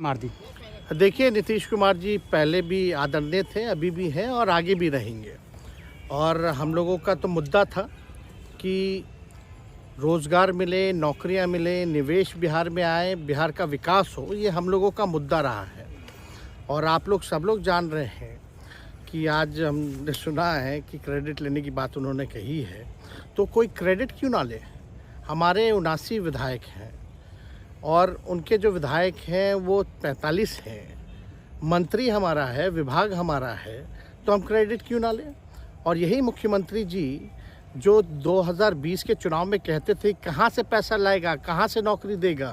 मार दी। देखिए, नीतीश कुमार जी पहले भी आदरणीय थे, अभी भी हैं और आगे भी रहेंगे। और हम लोगों का तो मुद्दा था कि रोज़गार मिले, नौकरियां मिले, निवेश बिहार में आए, बिहार का विकास हो, ये हम लोगों का मुद्दा रहा है। और आप लोग सब लोग जान रहे हैं कि आज हमने सुना है कि क्रेडिट लेने की बात उन्होंने कही है, तो कोई क्रेडिट क्यों ना ले। हमारे 79 विधायक हैं और उनके जो विधायक हैं वो 45 हैं, मंत्री हमारा है, विभाग हमारा है, तो हम क्रेडिट क्यों ना लें। और यही मुख्यमंत्री जी जो 2020 के चुनाव में कहते थे कहाँ से पैसा लाएगा, कहाँ से नौकरी देगा,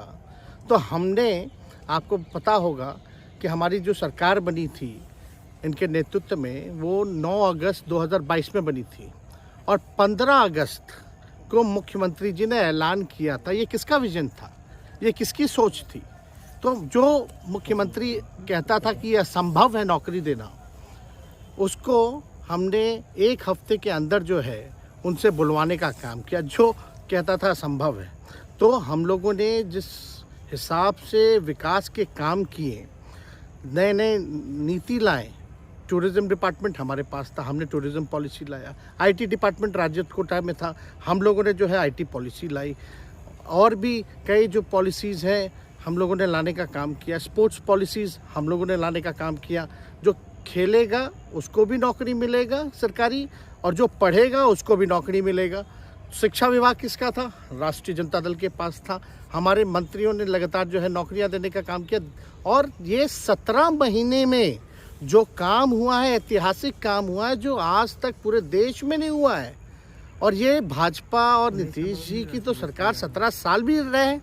तो हमने, आपको पता होगा कि हमारी जो सरकार बनी थी इनके नेतृत्व में, वो 9 अगस्त 2022 में बनी थी और 15 अगस्त को मुख्यमंत्री जी ने ऐलान किया था। ये किसका विजन था, ये किसकी सोच थी। तो जो मुख्यमंत्री कहता था कि यह असंभव है नौकरी देना, उसको हमने एक हफ्ते के अंदर जो है उनसे बुलवाने का काम किया। जो कहता था असंभव है, तो हम लोगों ने जिस हिसाब से विकास के काम किए, नए नए नीति लाए, टूरिज़्म डिपार्टमेंट हमारे पास था, हमने टूरिज़्म पॉलिसी लाया। आईटी डिपार्टमेंट राज्य कोटा में था, हम लोगों ने जो है आईटी पॉलिसी लाई। और भी कई जो पॉलिसीज़ हैं हम लोगों ने लाने का काम किया। स्पोर्ट्स पॉलिसीज़ हम लोगों ने लाने का काम किया। जो खेलेगा उसको भी नौकरी मिलेगा सरकारी, और जो पढ़ेगा उसको भी नौकरी मिलेगा। शिक्षा विभाग किसका था, राष्ट्रीय जनता दल के पास था। हमारे मंत्रियों ने लगातार जो है नौकरियां देने का काम किया। और ये 17 महीने में जो काम हुआ है, ऐतिहासिक काम हुआ है, जो आज तक पूरे देश में नहीं हुआ है। और ये भाजपा और नीतीश जी की तो सरकार 17 साल भी रहे,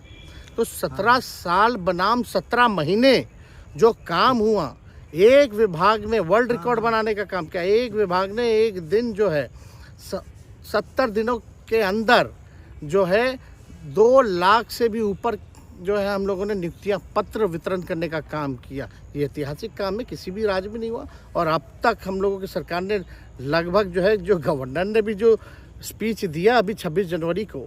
तो 17 साल बनाम 17 महीने जो काम हुआ, एक विभाग ने वर्ल्ड रिकॉर्ड बनाने का काम किया। एक विभाग ने एक दिन जो है 70 दिनों के अंदर जो है 2 लाख से भी ऊपर जो है हम लोगों ने नियुक्तियां पत्र वितरण करने का काम किया। ये ऐतिहासिक काम है, किसी भी राज्य में नहीं हुआ। और अब तक हम लोगों की सरकार ने लगभग जो है, जो गवर्नर ने भी जो स्पीच दिया अभी 26 जनवरी को,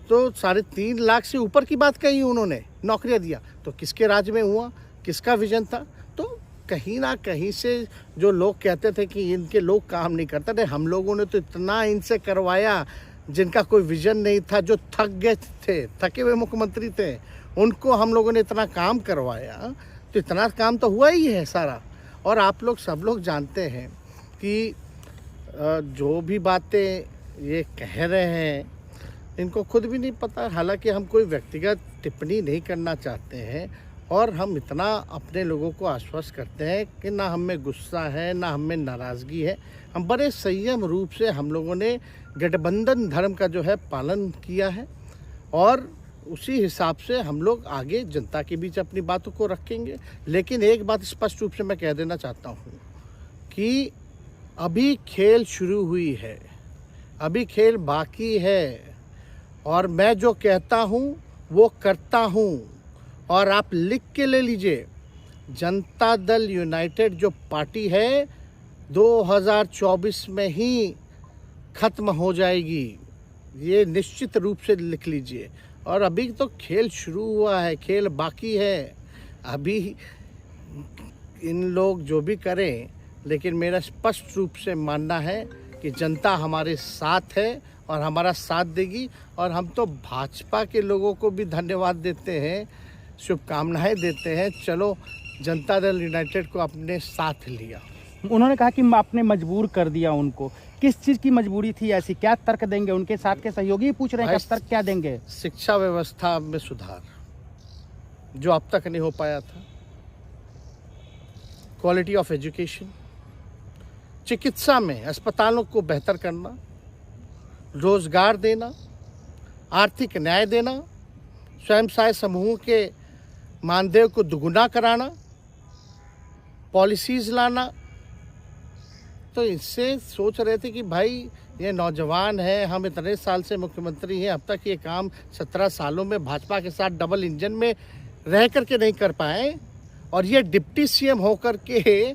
तो 3.5 लाख से ऊपर की बात कही उन्होंने, नौकरियां दिया। तो किसके राज्य में हुआ, किसका विजन था। तो कहीं ना कहीं से जो लोग कहते थे कि इनके लोग काम नहीं करते थे, हम लोगों ने तो इतना इनसे करवाया जिनका कोई विजन नहीं था, जो थक गए थे, थके हुए मुख्यमंत्री थे, उनको हम लोगों ने इतना काम करवाया। तो इतना काम तो हुआ ही है सारा। और आप लोग सब लोग जानते हैं कि जो भी बातें ये कह रहे हैं इनको खुद भी नहीं पता। हालांकि हम कोई व्यक्तिगत टिप्पणी नहीं करना चाहते हैं और हम इतना अपने लोगों को आश्वस्त करते हैं कि ना हम में गुस्सा है, ना हम में नाराज़गी है। हम बड़े संयम रूप से हम लोगों ने गठबंधन धर्म का जो है पालन किया है और उसी हिसाब से हम लोग आगे जनता के बीच अपनी बातों को रखेंगे। लेकिन एक बात स्पष्ट रूप से मैं कह देना चाहता हूँ कि अभी खेल शुरू हुई है, अभी खेल बाकी है। और मैं जो कहता हूँ वो करता हूँ। और आप लिख के ले लीजिए, जनता दल यूनाइटेड जो पार्टी है 2024 में ही ख़त्म हो जाएगी, ये निश्चित रूप से लिख लीजिए। और अभी तो खेल शुरू हुआ है, खेल बाकी है। अभी इन लोग जो भी करें, लेकिन मेरा स्पष्ट रूप से मानना है कि जनता हमारे साथ है और हमारा साथ देगी। और हम तो भाजपा के लोगों को भी धन्यवाद देते हैं, शुभकामनाएं देते हैं। चलो, जनता दल यूनाइटेड को अपने साथ लिया। उन्होंने कहा कि आपने मजबूर कर दिया उनको। किस चीज़ की मजबूरी थी ऐसी, क्या तर्क देंगे? उनके साथ के सहयोगी पूछ रहे हैं, तर्क क्या देंगे? शिक्षा व्यवस्था में सुधार जो अब तक नहीं हो पाया था, क्वालिटी ऑफ एजुकेशन, चिकित्सा में अस्पतालों को बेहतर करना, रोजगार देना, आर्थिक न्याय देना, स्वयं सहायता समूह के मानदेय को दुगुना कराना, पॉलिसीज़ लाना। तो इससे सोच रहे थे कि भाई ये नौजवान है, हम इतने साल से मुख्यमंत्री हैं, अब तक ये काम 17 सालों में भाजपा के साथ डबल इंजन में रह करके नहीं कर पाए, और ये डिप्टी सीएम होकर के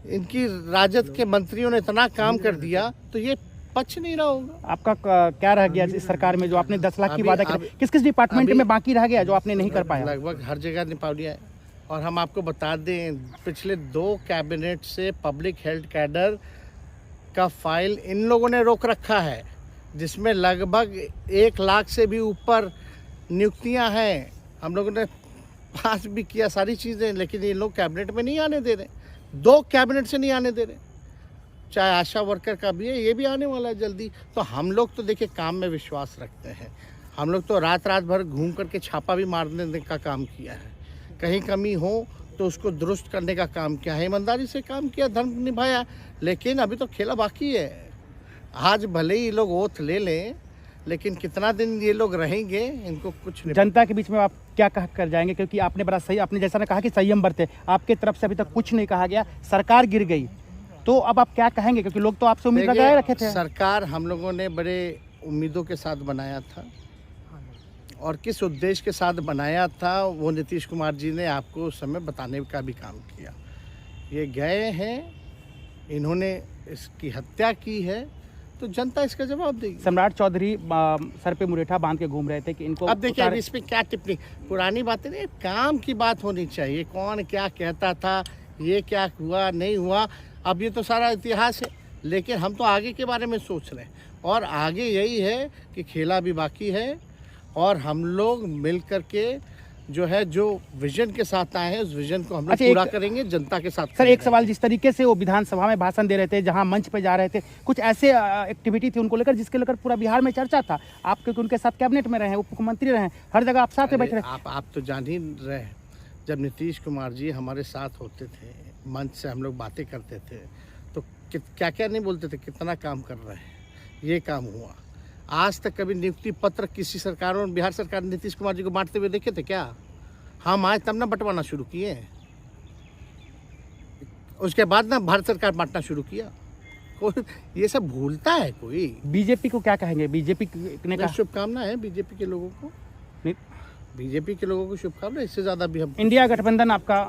इनकी राजद के मंत्रियों ने इतना काम कर दिया, तो ये पच नहीं रहा होगा। आपका क्या रह गया इस सरकार में जो आपने 10 लाख की वादा किया? किस किस डिपार्टमेंट में बाकी रह गया जो आपने नहीं कर पाया? लगभग हर जगह निपा लिया है। और हम आपको बता दें पिछले 2 कैबिनेट से पब्लिक हेल्थ कैडर का फाइल इन लोगों ने रोक रखा है, जिसमें लगभग 1 लाख से भी ऊपर नियुक्तियां हैं। हम लोगों ने पास भी किया सारी चीज़ें, लेकिन ये लोग कैबिनेट में नहीं आने दे रहे। 2 कैबिनेट से नहीं आने दे रहे। चाहे आशा वर्कर का भी है, ये भी आने वाला है जल्दी। तो हम लोग तो देखिए काम में विश्वास रखते हैं। हम लोग तो रात भर घूम करके छापा भी मारने का काम किया है। कहीं कमी हो तो उसको दुरुस्त करने का काम किया है, ईमानदारी से काम किया, धर्म निभाया। लेकिन अभी तो खेला बाकी है। आज भले ही लोग ओथ ले लें, लेकिन कितना दिन ये लोग रहेंगे इनको कुछ नहीं। जनता के बीच में आप क्या कह कर जाएंगे, क्योंकि आपने बड़ा सही, आपने जैसा ने कहा कि संयम बरते, आपके तरफ से अभी तक कुछ नहीं कहा गया, सरकार गिर गई, तो अब आप क्या कहेंगे, क्योंकि लोग तो आपसे उम्मीद लगाए रखे थे। सरकार हम लोगों ने बड़े उम्मीदों के साथ बनाया था, और किस उद्देश्य के साथ बनाया था वो नीतीश कुमार जी ने आपको उस समय बताने का भी काम किया। ये गए हैं, इन्होंने इसकी हत्या की है, तो जनता इसका जवाब देगी। सम्राट चौधरी सर पे मुरेठा बांध के घूम रहे थे कि इनको अब देखिए, अब इस पे क्या टिप्पणी, पुरानी बातें नहीं, काम की बात होनी चाहिए। कौन क्या कहता था, ये क्या हुआ नहीं हुआ, अब ये तो सारा इतिहास है। लेकिन हम तो आगे के बारे में सोच रहे हैं, और आगे यही है कि खेला भी बाकी है, और हम लोग मिल करके जो है, जो विजन के साथ आए हैं, उस विजन को हम लोग पूरा करेंगे जनता के साथ। सर, एक सवाल, जिस तरीके से वो विधानसभा में भाषण दे रहे थे, जहां मंच पे जा रहे थे, कुछ ऐसे एक्टिविटी थी उनको लेकर जिसके लेकर पूरा बिहार में चर्चा था। आप क्योंकि उनके साथ कैबिनेट में रहे हैं, उप मुख्यमंत्री रहे हैं, हर जगह आप साथ में बैठ रहे। आप तो जान ही रहे हैं, जब नीतीश कुमार जी हमारे साथ होते थे, मंच से हम लोग बातें करते थे, तो क्या क्या नहीं बोलते थे, कितना काम कर रहे हैं, ये काम हुआ। आज तक कभी नियुक्ति पत्र किसी सरकारों, बिहार सरकार ने नीतीश कुमार जी को बांटते हुए देखे थे क्या? हम आए तब ना बंटवाना शुरू किए, उसके बाद ना भारत सरकार बांटना शुरू किया। कोई ये सब भूलता है कोई? बीजेपी को क्या कहेंगे? बीजेपी ने कहा शुभकामना है बीजेपी के लोगों को, बीजेपी के लोगों को शुभकामना। इससे ज़्यादा भी हम, इंडिया गठबंधन आपका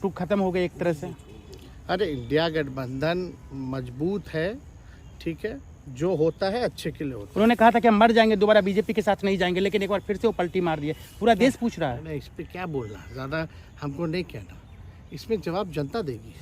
टूक खत्म हो गया एक तरह से। अरे इंडिया गठबंधन मजबूत है, ठीक है, जो होता है अच्छे के लिए होता है। उन्होंने कहा था कि हम मर जाएंगे, दोबारा बीजेपी के साथ नहीं जाएंगे, लेकिन एक बार फिर से वो पलटी मार दिए। पूरा देश पूछ रहा है। इस पे क्या बोलना, ज़्यादा हमको नहीं कहना, इसमें जवाब जनता देगी।